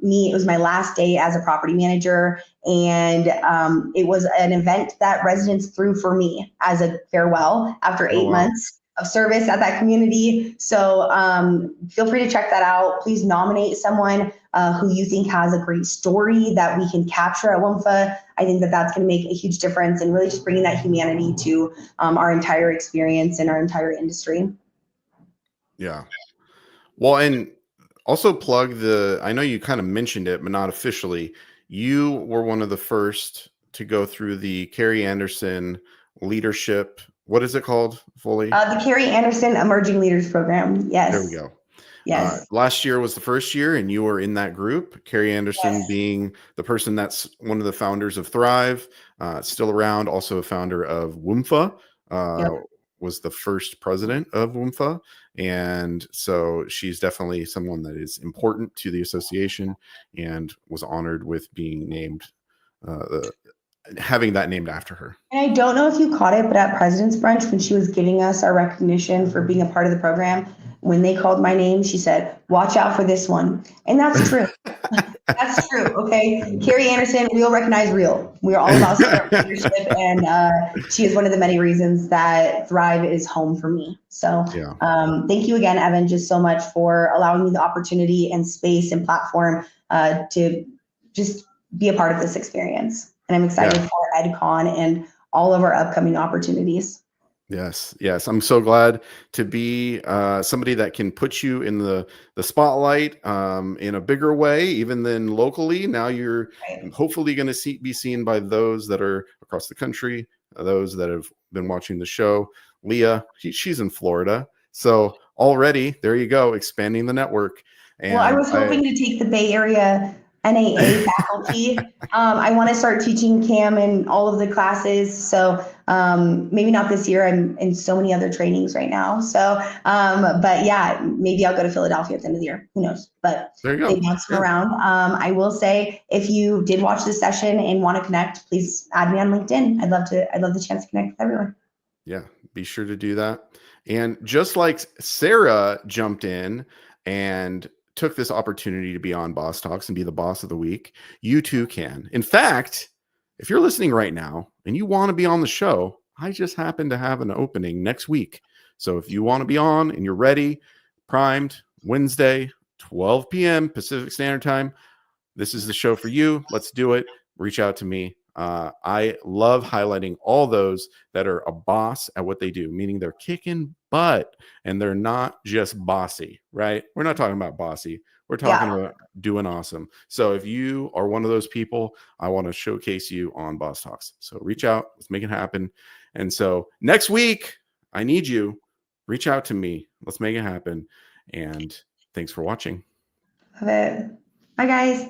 me. It was my last day as a property manager. And it was an event that residents threw for me as a farewell after 8 months of service at that community. So feel free to check that out. Please nominate someone who you think has a great story that we can capture at WUMFA. I think that that's going to make a huge difference and really just bringing that humanity to our entire experience and our entire industry. Yeah. Well, and Also plug I know you kind of mentioned it, but not officially. You were one of the first to go through the Carrie Anderson leadership. What is it called fully? The Carrie Anderson Emerging Leaders Program. There we Yes. go. Yes. Last year was the first year, and you were in that group. Carrie Anderson Yes. being the person that's one of the founders of Thrive, still around, also a founder of WUMFA, Yep. was the first president of WUMFA. And so she's definitely someone that is important to the association and was honored with being named, having that named after her. And I don't know if you caught it, but at President's Brunch, when she was giving us our recognition for being a part of the program, when they called my name, she said, "Watch out for this one." And that's true. That's true. Okay. Carrie Anderson, we'll recognize real. We're all about leadership. And she is one of the many reasons that Thrive is home for me. So Yeah. Thank you again, Evan, just so much for allowing me the opportunity and space and platform to just be a part of this experience. And I'm excited for EdCon and all of our upcoming opportunities. Yes, yes. I'm so glad to be somebody that can put you in the spotlight in a bigger way, even than locally. Now you're Right. hopefully going to be seen by those that are across the country, those that have been watching the show. Leah, she's in Florida, so already there you go, expanding the network. Well, I And was hoping to take the Bay Area NAA faculty. I want to start teaching CAM in all of the classes. So maybe not this year. I'm in so many other trainings right now. So, but yeah, maybe I'll go to Philadelphia at the end of the year. Who knows? But there you go. they bounce them around. I will say, if you did watch this session and want to connect, please add me on LinkedIn. I'd love the chance to connect with everyone. Yeah, be sure to do that. And just like Sarah jumped in and took this opportunity to be on Boss Talks and be the boss of the week, you too can. In fact, if you're listening right now and you want to be on the show, I just happen to have an opening next week. So if you want to be on and you're ready, primed, Wednesday, 12 p.m. Pacific Standard Time, this is the show for you. Let's do it. Reach out to me. I love highlighting all those that are a boss at what they do, meaning they're kicking butt and they're not just bossy, right? We're not talking about bossy. We're talking about doing awesome. So if you are one of those people, I want to showcase you on Boss Talks. So reach out. Let's make it happen. And so next week, I need you. Reach out to me. Let's make it happen. And thanks for watching. Love it. Bye, guys.